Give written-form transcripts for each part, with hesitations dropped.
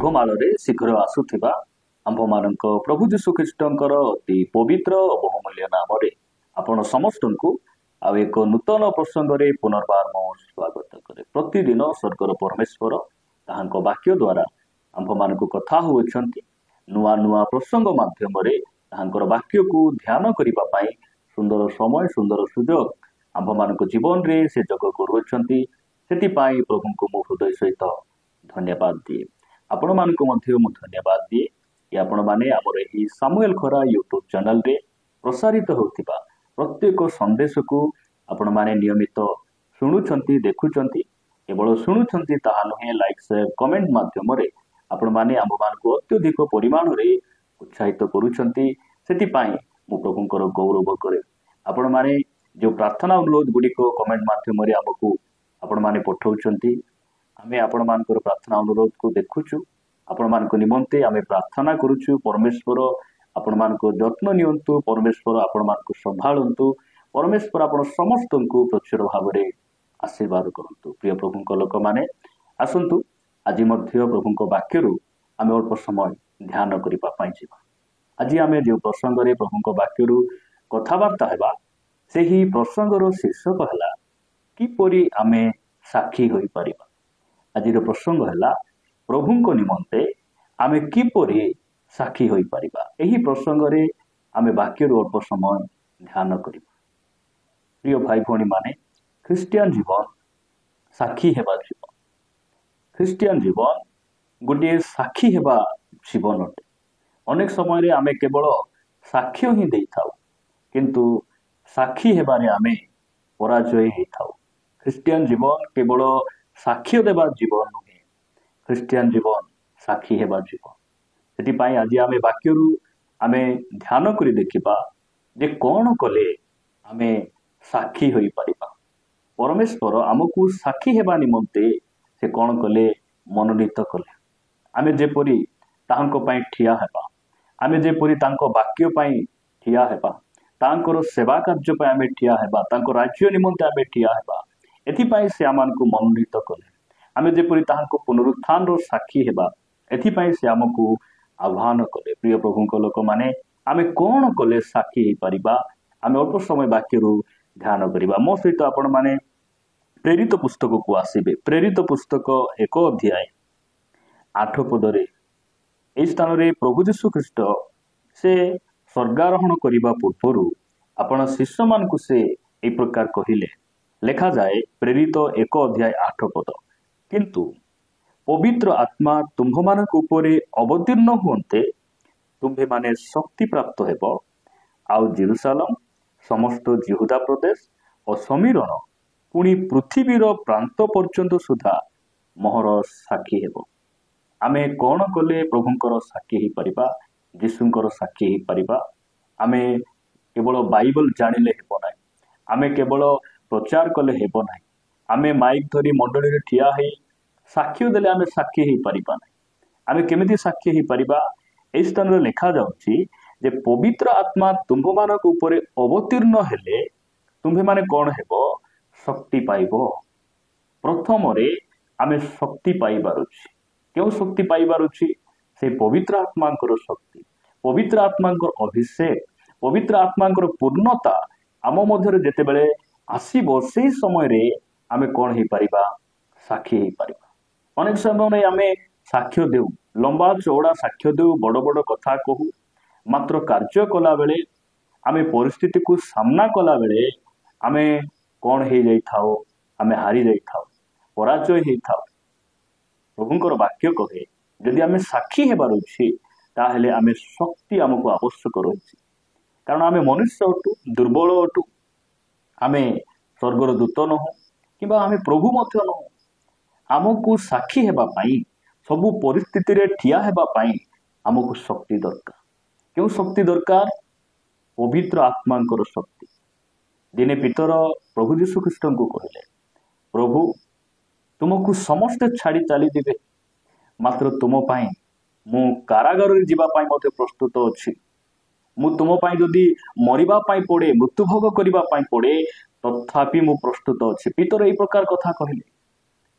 मेघमाଳରେ शीघ्र आसुथिबा आंभमानक प्रभु जीशु ख्रीष्टंकर अति पवित्र और बहुमूल्य नाम आपण समस्तଙ୍କୁ ଆଉ ଏକ ନୂତନ ପ୍ରସଙ୍ଗରେ ପୁନର୍ବାର ମୁଁ ସ୍ୱାଗତ କରେ। ପ୍ରତିଦିନ ସ୍ୱର୍ଗର ପରମେଶ୍ୱର ତାହାଙ୍କ ବାକ୍ୟ ଦ୍ୱାରା ଆମ୍ଭମାନଙ୍କୁ କଥା ହେଉଛନ୍ତି। ନୂଆ ନୂଆ ପ୍ରସଙ୍ଗ ମାଧ୍ୟମରେ ତାହାଙ୍କର ବାକ୍ୟକୁ ଧ୍ୟାନ କରିବା ପାଇଁ ସୁନ୍ଦର ସମୟ ସୁନ୍ଦର ସୁଯୋଗ ଆମ୍ଭମାନଙ୍କ ଜୀବନରେ ସେ ଯୋଗ କରୁଅଛନ୍ତି। ସେଥିପାଇଁ ପ୍ରଭୁଙ୍କୁ ମୁଁ ହୃଦୟ ସହିତ ଧନ୍ୟବାଦ ଦିଏ। ଆପଣମାନଙ୍କୁ ମଧ୍ୟ ମୁଁ ଧନ୍ୟବାଦ ଦିଏ କି ଆପଣମାନେ ଆମର ଏହି ସାମୁଏଲ ଖରା ୟୁଟ୍ୟୁବ ଚ୍ୟାନେଲରେ ପ୍ରସାରିତ ହେଉଥିବା प्रत्येक संदेश को आपण माने नियमित शुणुंट देखुंट केवल शुणुंट ताहा नुहे लाइक शेयर कमेंट माध्यम आपण माने आम मान को अत्यधिक परिमाण रे उत्साहित करुछंती। सेतिपाई मु प्रभुंकर गौरव करे। आपण माने जो प्रार्थना अनुरोध गुड़िक कमेंट माध्यम आमको आपण माने पठाउछंती। आमे आपण मानकर प्रार्थना अनुरोध को देखुछु। आपण मान निमंते आमे प्रार्थना करुछु। परमेश्वर आपण मानको जत्न नियंतु। परमेश्वर आपण मानको संभाळंतु। परमेश्वर आपण समस्त को प्रचुर भाव में आशीर्वाद करंतु। प्रिय प्रभुंक लोक माने आसंतु आज मध्य प्रभुंक वाक्यरु आमे अल्प समय ध्यान करिपा पाई जिबा। आज आमे जो प्रसंग रे प्रभुंक वाक्यरु कथावार्ता हेबा सेही प्रसंगर शीर्षक हला किपरि आमे साक्षी होई परिबा। आज रो प्रसंग हला प्रभुंक निमंते आमे किपरि साक्षी होई परिबा। एही प्रसंग रे आमे वाक्यरु अल्प समय ध्यान करिबा। प्रिय भाई भौणी माने ख्रिस्टियन जीवन साक्षी हेबा जीवन। ख्रिस्टियन जीवन गोटे साक्षी हेबा जीवन अटे। अनेक समय रे आमे केवल साक्ष्य ही देई थाउ किंतु साक्षी हेबारे आमे पराजय हेई थाउ। ख्रिस्टियन जीवन केवल साक्ष्य देबा जीवन नुहे। ख्रिस्टियन जीवन साक्षी हेबा जीवन। सेतिपाई आज आमे वाक्यरु आमे ध्यान करी देखिबा जे कौन कले आमे साक्षी होई परिबा। परमेश्वर आमको साक्षी हेबा निमंते से कौन कले मनोनीत कले। आमे जेपरि तांको पई ठिया हेबा। आमे जेपरि तांको वाक्य पई ठिया हेबा। तांकर सेवा कार्य पई आमे ठिया हेबा। तांको राज्य निमंते आमे ठिया हेबा। एथि पई से आमानको मनोनीत कले। आमे जेपरि तांको पुनरुत्थान रो साक्षी हेबा एथि पई से आमको आह्वान कले। प्रिय प्रभुंक लोक माने आमे कौन कले साक्षी हेई परिबा। आमे अल्प समय वाक्यरु ध्यान करिबा। मो सहित आपण माने प्रेरित पुस्तक को आसीबे। प्रेरित पुस्तक 1 अध्याय 8 पदरे एई स्थान रे प्रभु यीशु ख्रीष्ट से स्वर्गारोहण करिबा पूर्वरु आपण शिष्य मान को से एई प्रकार कहिले। लेखा जाए प्रेरित 1 अध्याय 8 पद किंतु पवित्र आत्मा तुम्भ मानक उपरे अवतीर्ण हुंते तुम्भे माने शक्ति प्राप्त हेबो। आउ जेरुसालेम समस्त जिहुदा प्रदेश और समीरण पुणी पृथ्वीर प्रांत पर्यंत सुधा मोहर साक्षी हेबो। आमे कौन कले प्रभुंकर साक्षी हेई परिबा। जीशुंकर साक्षी हेई परिबा। आमे केवल बाइबल जानिले हेबो नाही। आमे केवल प्रचार कले हेबो नाही। आमे माइक धरी मंडली रे ठिया हेई साक्ष्य देले आमे साक्षी हेई परिबा नाही। आमे केमिति साक्षी हेई परिबा। एई स्थान रे लिखा जाउछि जे पवित्र आत्मा तुम्भ मानक उपरे अवतीर्ण हेले तुम्भे माने कोन हेबो शक्ति पाइबो। प्रथम रे आमे शक्ति पाइबारुछि। केउ शक्ति पाइबारुछि से पवित्र आत्मांकर शक्ति। पवित्र आत्मांकर अभिषेक पवित्र आत्मांकर पूर्णता आम मध्यरे जेते बेले आसीबो सेही समय रे आमे कोन हेई परिबा साक्षी हेई परिबा। अनेक समय आमे साक्ष्य देउ लंबा चौड़ा साक्ष्य देउ बड़ बड़ कथा कहू मात्र कार्य कला बेले आमे परिस्थिति को सामना कला बेले आमे कौन हे जाई थाओ आमे हारी जाई थाओ पराजय हे थाओ। प्रभुंकर वाक्य कहे यदि आमे साक्षी हेबार अछि ताहेले आमे शक्ति हमको आवश्यक रहिछि। कारण आमे मनुष्य अटु दुर्बल अटु। आमे स्वर्गर दूत नहु किबा आमे प्रभु मध्य नहु। आमको साक्षी हेबा पाई सबु परिस्थिति रे ठिया हेबा पाई आमको शक्ति दरकार। क्यों शक्ति दरकार। पवित्र आत्मांकर शक्ति। दिने पितर प्रभु यीशु ख्रीष्ट को कहले प्रभु तुमको समस्त छाड़ी चली दिबे मात्र तुम पाई मु कारागार रे जीवा पाई मते प्रस्तुत अछि। मु तुम पाई जदि मरिबा पाई पड़े मृत्युभोग करिबा पाई पड़े तथापि मु प्रस्तुत अछि। पितर एई प्रकार कथा कहले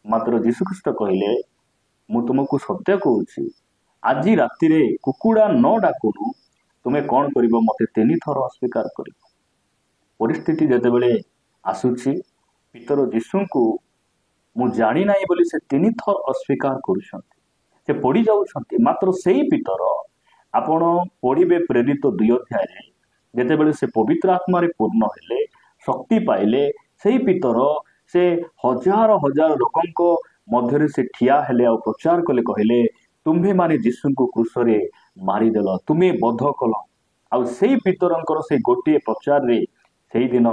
मात्र यीशु ख्रीष्ट कहले ମୁଁ ତୁମକୁ ସତ୍ୟ କହୁଛି, ଆଜି ରାତିରେ କୁକୁଡ଼ା ନ ଡାକୁଣୁ ତୁମେ କ'ଣ କରିବ? ମୋତେ 3 ଥର ଅସ୍ୱୀକାର କରିବ। ପରିସ୍ଥିତି ଯେତେବେଳେ ଆସୁଛି, ପିତର ଯୀଶୁଙ୍କୁ ମୁଁ ଜାଣି ନାହିଁ ବୋଲି ସେ 3 ଥର ଅସ୍ୱୀକାର କରୁଛନ୍ତି, ସେ ପଡ଼ି ଯାଉଛନ୍ତି। ମାତ୍ର ସେଇ ପିତର ଆପଣ ପଢ଼ିବେ ପ୍ରେରିତ 2 ଅଧ୍ୟାୟରେ, ଯେତେବେଳେ ସେ ପବିତ୍ର ଆତ୍ମାରେ ପୂର୍ଣ୍ଣ ହେଲେ, ଶକ୍ତି ପାଇଲେ, ସେଇ ପିତର ସେ ହଜାର ହଜାର ଲୋକଙ୍କ ମଧ୍ୟରେ ସେ ଠିଆ ହେଲେ ଆଉ ପ୍ରଚାର କଲେ, କହିଲେ ତୁମ୍ଭେମାନେ ଯୀଶୁଙ୍କୁ କ୍ରୁଶରେ ମାରିଦେଲ, ତୁମେ ବଧ କଲ। ଆଉ ସେଇ ପିତରଙ୍କର ସେଇ ଗୋଟିଏ ପ୍ରଚାରରେ ସେଇଦିନ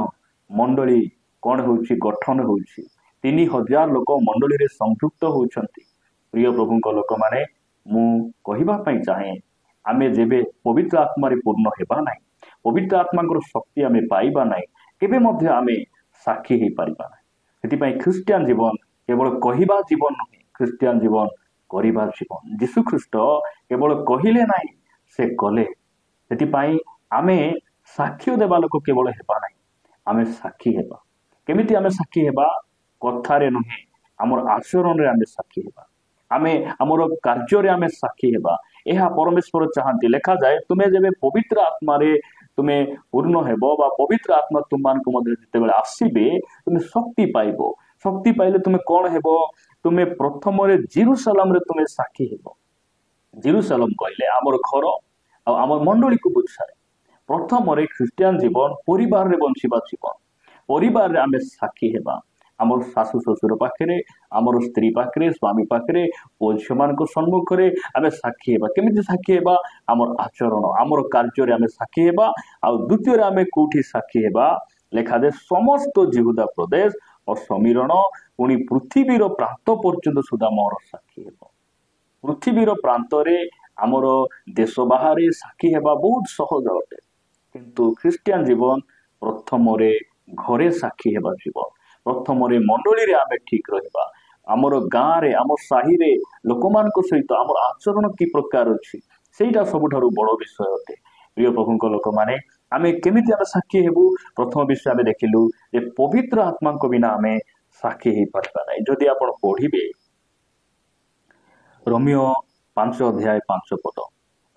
ମଣ୍ଡଳୀ କ'ଣ ହେଉଛି? ଗଠନ ହେଉଛି। 3000 ଲୋକ ମଣ୍ଡଳୀରେ ସଂଯୁକ୍ତ ହେଉଛନ୍ତି। ପ୍ରିୟ ପ୍ରଭୁଙ୍କ ଲୋକମାନେ, ମୁଁ କହିବା ପାଇଁ ଚାହେଁ, ଆମେ ଯେବେ ପବିତ୍ର ଆତ୍ମାରେ ପୂର୍ଣ୍ଣ ହେବା ନାହିଁ, ପବିତ୍ର ଆତ୍ମାଙ୍କର ଶକ୍ତି ଆମେ ପାଇବା ନାହିଁ, କେବେ ମଧ୍ୟ ଆମେ ସାକ୍ଷୀ ହେଇପାରିବା ନାହିଁ। ସେଥିପାଇଁ ଖ୍ରୀଷ୍ଟିଆନ ଜୀବନ କେବଳ କହିବା ଜୀବନ ନୁହେଁ, ଖ୍ରୀଷ୍ଟିଆନ ଜୀବନ କରିବା ଜୀବନ। ଯୀଶୁ ଖ୍ରୀଷ୍ଟ କେବଳ କହିଲେ ନାହିଁ, ସେ କଲେ। ସେଥିପାଇଁ ଆମେ ସାକ୍ଷ୍ୟ ଦେବା ଲୋକ କେବଳ ହେବା ନାହିଁ, ଆମେ ସାକ୍ଷୀ ହେବା। କେମିତି ଆମେ ସାକ୍ଷୀ ହେବା? କଥାରେ ନୁହେଁ, ଆମର ଆଚରଣରେ ଆମେ ସାକ୍ଷୀ ହେବା, ଆମେ ଆମର କାର୍ଯ୍ୟରେ ଆମେ ସାକ୍ଷୀ ହେବା। ଏହା ପରମେଶ୍ୱର ଚାହାନ୍ତି। ଲେଖାଯାଏ, ତୁମେ ଯେବେ ପବିତ୍ର ଆତ୍ମାରେ ତୁମେ ପୂର୍ଣ୍ଣ ହେବ ବା ପବିତ୍ର ଆତ୍ମା ତୁମମାନଙ୍କ ମଧ୍ୟରେ ଯେତେବେଳେ ଆସିବେ, ତୁମେ ଶକ୍ତି ପାଇବ। ଶକ୍ତି ପାଇଲେ ତୁମେ କ'ଣ ହେବ? ତୁମେ ପ୍ରଥମରେ ଜେରୁସାଲେମରେ ତୁମେ ସାକ୍ଷୀ ହେବ। ଜେରୁସାଲେମ କହିଲେ ଆମର ଘର ଆଉ ଆମର ମଣ୍ଡଳୀକୁ ବୁଝାଏ। ପ୍ରଥମରେ ଖ୍ରୀଷ୍ଟିଆନ ଜୀବନ ପରିବାରରେ ବଞ୍ଚିବା ଜୀବନ। ପରିବାରରେ ଆମେ ସାକ୍ଷୀ ହେବା, ଆମର ଶାଶୁ ଶ୍ୱଶୁର ପାଖରେ, ଆମର ସ୍ତ୍ରୀ ପାଖରେ, ସ୍ୱାମୀ ପାଖରେ, ପୁଅ ଝିଅମାନଙ୍କ ସମ୍ମୁଖରେ ଆମେ ସାକ୍ଷୀ ହେବା। କେମିତି ସାକ୍ଷୀ ହେବା? ଆମର ଆଚରଣ, ଆମର କାର୍ଯ୍ୟରେ ଆମେ ସାକ୍ଷୀ ହେବା। ଆଉ ଦ୍ୱିତୀୟରେ ଆମେ କୋଉଠି ସାକ୍ଷୀ ହେବା? ଲେଖାଯାଏ, ସମସ୍ତ ଜିହୁଦା ପ୍ରଦେଶ ଓ ସମୀରଣ, ପୁଣି ପୃଥିବୀର ପ୍ରାନ୍ତ ପର୍ଯ୍ୟନ୍ତ ସୁଦ୍ଧା ମୋର ସାକ୍ଷୀ ହେବ। ପୃଥିବୀର ପ୍ରାନ୍ତରେ, ଆମର ଦେଶ ବାହାରେ ସାକ୍ଷୀ ହେବା ବହୁତ ସହଜ ଅଟେ। କିନ୍ତୁ ଖ୍ରୀଷ୍ଟିଆନ ଜୀବନ ପ୍ରଥମରେ ଘରେ ସାକ୍ଷୀ ହେବା ଜୀବନ। ପ୍ରଥମରେ ମଣ୍ଡଳୀରେ ଆମେ ଠିକ ରହିବା, ଆମର ଗାଁରେ, ଆମ ସାହିରେ ଲୋକମାନଙ୍କ ସହିତ ଆମର ଆଚରଣ କି ପ୍ରକାର ଅଛି, ସେଇଟା ସବୁଠାରୁ ବଡ଼ ବିଷୟ ଅଟେ। ପ୍ରିୟ ପ୍ରଭୁଙ୍କ ଲୋକମାନେ, ଆମେ କେମିତି ଆମେ ସାକ୍ଷୀ ହେବୁ? ପ୍ରଥମ ବିଷୟ ଆମେ ଦେଖିଲୁ ଯେ ପବିତ୍ର ଆତ୍ମାଙ୍କ ବିନା ଆମେ ସାକ୍ଷୀ ହେଇପାରିବା ନାହିଁ। ଯଦି ଆପଣ ପଢିବେ ରୋମିଓ 5 ଅଧ୍ୟାୟ 5 ପଦ,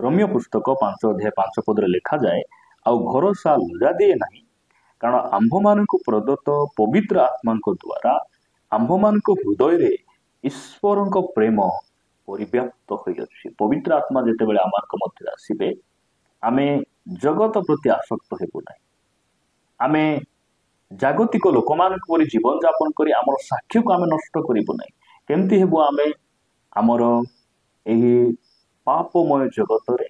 ରୋମିଓ ପୁସ୍ତକ 5 ଅଧ୍ୟାୟ 5 ପଦରେ ଲେଖାଯାଏ, ଆଉ ଭରସା ଲଜ୍ଜା ଦିଏ ନାହିଁ, କାରଣ ଆମ୍ଭମାନଙ୍କୁ ପ୍ରଦତ୍ତ ପବିତ୍ର ଆତ୍ମାଙ୍କ ଦ୍ୱାରା ଆମ୍ଭମାନଙ୍କ ହୃଦୟରେ ଈଶ୍ୱରଙ୍କ ପ୍ରେମ ପରିବ୍ୟାପ୍ତ ହୋଇଅଛି। ପବିତ୍ର ଆତ୍ମା ଯେତେବେଳେ ଆମମାନଙ୍କ ମଧ୍ୟରେ ଆସିବେ, ଆମେ ଜଗତ ପ୍ରତି ଆସକ୍ତ ହେବୁ ନାହିଁ, ଆମେ ଜାଗତିକ ଲୋକମାନଙ୍କ ପରି ଜୀବନଯାପନ କରି ଆମର ସାକ୍ଷ୍ୟକୁ ଆମେ ନଷ୍ଟ କରିବୁ ନାହିଁ। କେମିତି ହେବୁ? ଆମେ ଆମର ଏହି ପାପମୟ ଜଗତରେ,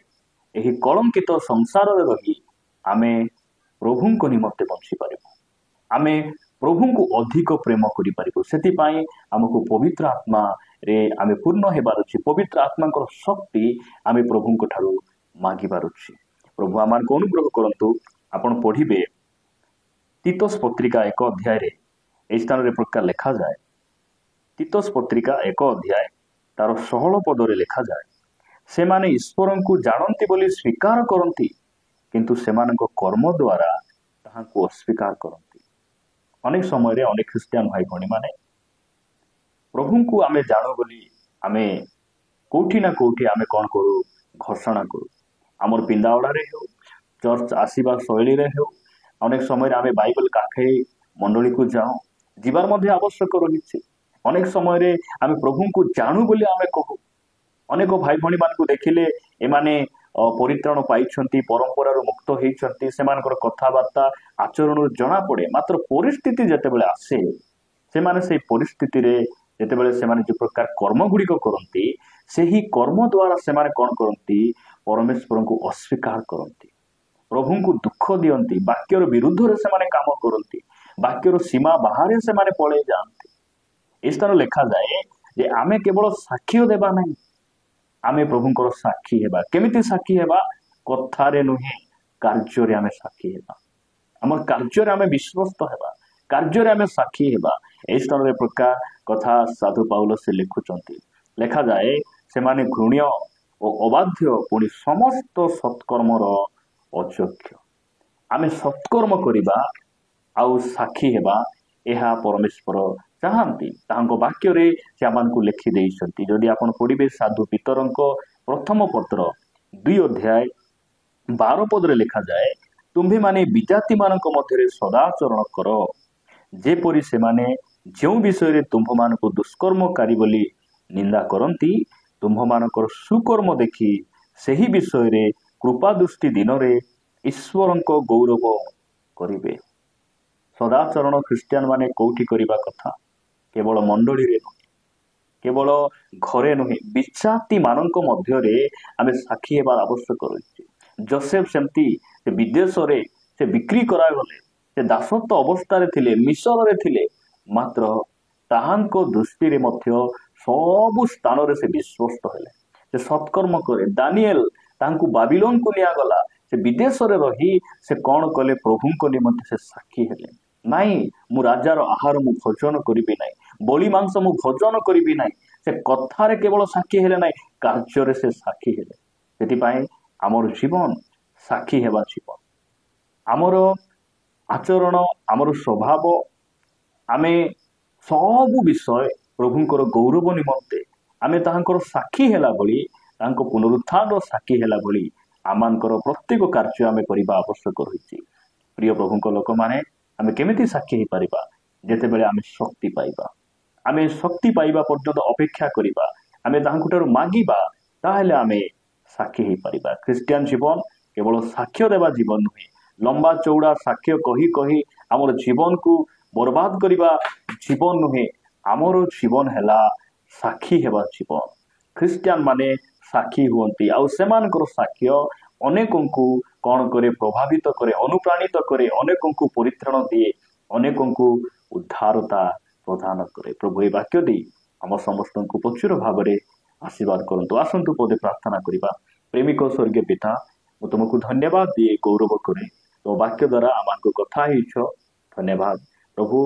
ଏହି କଳଙ୍କିତ ସଂସାରରେ ରହି ଆମେ ପ୍ରଭୁଙ୍କ ନିମନ୍ତେ ବଞ୍ଚିପାରିବୁ, ଆମେ ପ୍ରଭୁଙ୍କୁ ଅଧିକ ପ୍ରେମ କରିପାରିବୁ। ସେଥିପାଇଁ ଆମକୁ ପବିତ୍ର ଆତ୍ମାରେ ଆମେ ପୂର୍ଣ୍ଣ ହେବାର ଅଛି। ପବିତ୍ର ଆତ୍ମାଙ୍କର ଶକ୍ତି ଆମେ ପ୍ରଭୁଙ୍କ ଠାରୁ ମାଗିବାର ଅଛି। ପ୍ରଭୁ ଆମମାନଙ୍କୁ ଅନୁଗ୍ରହ କରନ୍ତୁ। ଆପଣ ପଢିବେ ତିତୋସ ପତ୍ରିକା 1 ଅଧ୍ୟାୟରେ ଏହି ସ୍ଥାନରେ ପ୍ରକାର ଲେଖାଯାଏ, ତିତୋସ ପତ୍ରିକା 1 ଅଧ୍ୟାୟ ତାର 16 ପଦରେ ଲେଖାଯାଏ, ସେମାନେ ଈଶ୍ୱରଙ୍କୁ ଜାଣନ୍ତି ବୋଲି ସ୍ୱୀକାର କରନ୍ତି, କିନ୍ତୁ ସେମାନଙ୍କ କର୍ମ ଦ୍ୱାରା ତାହାଙ୍କୁ ଅସ୍ୱୀକାର କରନ୍ତି। ଅନେକ ସମୟରେ ଅନେକ ଖ୍ରୀଷ୍ଟିଆନ ଭାଇ ଭଉଣୀମାନେ ପ୍ରଭୁଙ୍କୁ ଆମେ ଜାଣୁ ବୋଲି ଆମେ କୋଉଠି ନା କୋଉଠି ଆମେ କ'ଣ କରୁ? ଘୋଷଣା କରୁ। ଆମର ପିନ୍ଧାଉଡ଼ାରେ ହେଉ, ଚର୍ଚ୍ଚ ଆସିବା ଶୈଳୀରେ ହେଉ, ଅନେକ ସମୟରେ ଆମେ ବାଇବେଲ କାଖେଇ ମଣ୍ଡଳୀକୁ ଯାଉ, ଯିବାର ମଧ୍ୟ ଆବଶ୍ୟକ ରହିଛି। ଅନେକ ସମୟରେ ଆମେ ପ୍ରଭୁଙ୍କୁ ଜାଣୁ ବୋଲି ଆମେ କହୁ। ଅନେକ ଭାଇ ଭଉଣୀମାନଙ୍କୁ ଦେଖିଲେ ଏମାନେ ପରିତ୍ରାଣ ପାଇଛନ୍ତି, ପରମ୍ପରାରୁ ମୁକ୍ତ ହେଇଛନ୍ତି, ସେମାନଙ୍କର କଥାବାର୍ତ୍ତା ଆଚରଣରୁ ଜଣାପଡ଼େ। ମାତ୍ର ପରିସ୍ଥିତି ଯେତେବେଳେ ଆସେ, ସେମାନେ ସେଇ ପରିସ୍ଥିତିରେ ଯେତେବେଳେ ସେମାନେ ଯେଉଁ ପ୍ରକାର କର୍ମ ଗୁଡ଼ିକ କରନ୍ତି, ସେହି କର୍ମ ଦ୍ୱାରା ସେମାନେ କ'ଣ କରନ୍ତି? ପରମେଶ୍ୱରଙ୍କୁ ଅସ୍ୱୀକାର କରନ୍ତି, ପ୍ରଭୁଙ୍କୁ ଦୁଃଖ ଦିଅନ୍ତି, ବାକ୍ୟର ବିରୁଦ୍ଧରେ ସେମାନେ କାମ କରନ୍ତି, ବାକ୍ୟର ସୀମା ବାହାରେ ସେମାନେ ପଳେଇ ଯାଆନ୍ତି। ଏହି ସ୍ଥାନ ଲେଖାଯାଏ ଯେ ଆମେ କେବଳ ସାକ୍ଷ୍ୟ ଦେବା ନାହିଁ, ଆମେ ପ୍ରଭୁଙ୍କର ସାକ୍ଷୀ ହେବା। କେମିତି ସାକ୍ଷୀ ହେବା? କଥାରେ ନୁହେଁ, କାର୍ଯ୍ୟରେ ଆମେ ସାକ୍ଷୀ ହେବା। ଆମର କାର୍ଯ୍ୟରେ ଆମେ ବିଶ୍ୱସ୍ତ ହେବା, କାର୍ଯ୍ୟରେ ଆମେ ସାକ୍ଷୀ ହେବା। ଏହି ସ୍ଥାନରେ ପ୍ରକାର କଥା ସାଧୁ ପାଉଲ ସେ ଲେଖୁଛନ୍ତି। ଲେଖାଯାଏ, ସେମାନେ ଘୃଣ୍ୟ ଓ ଅବାଧ୍ୟ, ପୁଣି ସମସ୍ତ ସତ୍କର୍ମର ଅଯୋଗ୍ୟ। ଆମେ ସତ୍କର୍ମ କରିବା ଆଉ ସାକ୍ଷୀ ହେବା, ଏହା ପରମେଶ୍ୱର ଚାହାନ୍ତି। ତାଙ୍କ ବାକ୍ୟରେ ସେ ଆମମାନଙ୍କୁ ଲେଖି ଦେଇଛନ୍ତି। ଯଦି ଆପଣ ପଢ଼ିବେ ସାଧୁ ପିତରଙ୍କ ପ୍ରଥମ ପତ୍ର 2 ଅଧ୍ୟାୟ 12 ପଦରେ ଲେଖାଯାଏ, ତୁମ୍ଭେମାନେ ବିଜାତିମାନଙ୍କ ମଧ୍ୟରେ ସଦାଚରଣ କର, ଯେପରି ସେମାନେ ଯେଉଁ ବିଷୟରେ ତୁମ୍ଭମାନଙ୍କୁ ଦୁଷ୍କର୍ମକାରୀ ବୋଲି ନିନ୍ଦା କରନ୍ତି, ତୁମ୍ଭମାନଙ୍କର ସୁକର୍ମ ଦେଖି ସେହି ବିଷୟରେ କୃପା ଦୃଷ୍ଟି ଦିନରେ ଈଶ୍ୱରଙ୍କ ଗୌରବ କରିବେ। ସଦାଚରଣ ଖ୍ରୀଷ୍ଟିଆନ ମାନେ କୋଉଠି କରିବା କଥା? କେବଳ ମଣ୍ଡଳୀରେ ନୁହେଁ, କେବଳ ଘରେ ନୁହେଁ, ବିଜାତି ମାନଙ୍କ ମଧ୍ୟରେ ଆମେ ସାକ୍ଷୀ ହେବାର ଆବଶ୍ୟକ ରହିଛି। ଯୋସେଫ ସେମିତି ସେ ବିଦେଶରେ ସେ ବିକ୍ରି କରାଗଲେ, ସେ ଦାସତ୍ୱ ଅବସ୍ଥାରେ ଥିଲେ, ମିଶରରେ ଥିଲେ, ମାତ୍ର ତାହାଙ୍କ ଦୃଷ୍ଟିରେ ମଧ୍ୟ ସବୁ ସ୍ଥାନରେ ସେ ବିଶ୍ୱସ୍ତ ହେଲେ, ସେ ସତ୍କର୍ମ କରେ। ଦାନିଏଲ ତାଙ୍କୁ ବାବିଲୋନକୁ ନିଆଗଲା, ସେ ବିଦେଶରେ ରହି ସେ କଣ କଲେ? ପ୍ରଭୁଙ୍କ ନିମନ୍ତେ ସେ ସାକ୍ଷୀ ହେଲେ। ନାଇଁ, ମୁଁ ରାଜାର ଆହାର ମୁଁ ଭୋଜନ କରିବି ନାହିଁ, ବଳି ମାଂସ ମୁଁ ଭୋଜନ କରିବି ନାହିଁ। ସେ କଥାରେ କେବଳ ସାକ୍ଷୀ ହେଲେ ନାହିଁ, କାର୍ଯ୍ୟରେ ସେ ସାକ୍ଷୀ ହେଲେ। ସେଥିପାଇଁ ଆମର ଜୀବନ ସାକ୍ଷୀ ହେବା ଜୀବନ। ଆମର ଆଚରଣ, ଆମର ସ୍ୱଭାବ, ଆମେ ସବୁ ବିଷୟ ପ୍ରଭୁଙ୍କର ଗୌରବ ନିମନ୍ତେ ଆମେ ତାହାଙ୍କର ସାକ୍ଷୀ ହେଲା ଭଳି, ତାଙ୍କ ପୁନରୁତ୍ଥାନର ସାକ୍ଷୀ ହେଲା ଭଳି ଆମମାନଙ୍କର ପ୍ରତ୍ୟେକ କାର୍ଯ୍ୟ ଆମେ କରିବା ଆବଶ୍ୟକ ରହିଛି। ପ୍ରିୟ ପ୍ରଭୁଙ୍କ ଲୋକମାନେ, ଆମେ କେମିତି ସାକ୍ଷୀ ହେଇପାରିବା? ଯେତେବେଳେ ଆମେ ଶକ୍ତି ପାଇବା। ଆମେ ଶକ୍ତି ପାଇବା ପର୍ଯ୍ୟନ୍ତ ଅପେକ୍ଷା କରିବା, ଆମେ ତାହାଙ୍କଠାରୁ ମାଗିବା, ତାହେଲେ ଆମେ ସାକ୍ଷୀ ହେଇପାରିବା। ଖ୍ରୀଷ୍ଟିଆନ ଜୀବନ କେବଳ ସାକ୍ଷ୍ୟ ଦେବା ଜୀବନ ନୁହେଁ, ଲମ୍ବା ଚଉଡ଼ା ସାକ୍ଷ୍ୟ କହି କହି ଆମର ଜୀବନକୁ ବର୍ବାଦ କରିବା ଜୀବନ ନୁହେଁ। ଆମର ଜୀବନ ହେଲା ସାକ୍ଷୀ ହେବା ଜୀବନ। ଖ୍ରୀଷ୍ଟିଆନ ମାନେ ସାକ୍ଷୀ ହୁଅନ୍ତି, ଆଉ ସେମାନଙ୍କର ସାକ୍ଷ୍ୟ ଅନେକଙ୍କୁ କଣ କରେ? ପ୍ରଭାବିତ କରେ, ଅନୁପ୍ରାଣିତ କରେ, ଅନେକଙ୍କୁ ପରିତ୍ରାଣ ଦିଏ, ଅନେକଙ୍କୁ ଉଦ୍ଧାରତା ପ୍ରଦାନ କରେ। ପ୍ରଭୁ ଏହି ବାକ୍ୟ ଦେଇ ଆମ ସମସ୍ତଙ୍କୁ ପ୍ରଚୁର ଭାବରେ ଆଶୀର୍ବାଦ କରନ୍ତୁ। ଆସନ୍ତୁ ପଦେ ପ୍ରାର୍ଥନା କରିବା। ପ୍ରେମିକ ସ୍ୱର୍ଗୀୟ ପିତା, ମୁଁ ତୁମକୁ ଧନ୍ୟବାଦ ଦିଏ, ଗୌରବ କରେ। ତୋ ବାକ୍ୟ ଦ୍ୱାରା ଆମକୁ କଥା ହେଇଛ, ଧନ୍ୟବାଦ ପ୍ରଭୁ।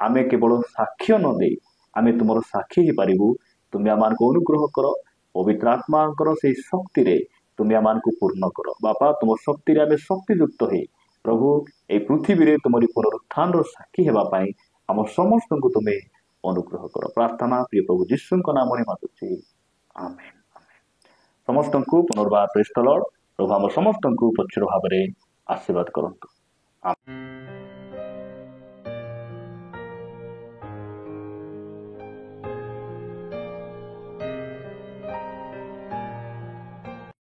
ଆମେ କେବଳ ସାକ୍ଷ୍ୟ ନ ଦେଇ ଆମେ ତୁମର ସାକ୍ଷୀ ହେଇପାରିବୁ। ତୁମେ ଆମକୁ ଅନୁଗ୍ରହ କର, ପବିତ୍ର ଆତ୍ମାଙ୍କର ସେଇ ଶକ୍ତିରେ ତୁମେ ଆମକୁ ପୂର୍ଣ୍ଣ କର। ବାପା, ତୁମ ଶକ୍ତିରେ ଆମେ ଶକ୍ତିଯୁକ୍ତ ହେଇ ପ୍ରଭୁ এই ପୃଥିବୀରେ ତୁମରି ପୁନରୁତ୍ଥାନର ସାକ୍ଷୀ ହେବା ପାଇଁ ଆମ ସମସ୍ତଙ୍କୁ ତୁମେ ଅନୁଗ୍ରହ କର। ପ୍ରାର୍ଥନା ପ୍ରିୟ ପ୍ରଭୁ ଯୀଶୁଙ୍କ ନାମରେ ମାଗୁଛି, ଆମେନ୍। ସମସ୍ତଙ୍କୁ ପୁନର୍ବାର ପ୍ରେଜ୍ ଦ ଲର୍ଡ। ପ୍ରଭୁ ଆମ ସମସ୍ତଙ୍କୁ ପ୍ରଚୁର ଭାବରେ ଆଶୀର୍ବାଦ କରନ୍ତୁ।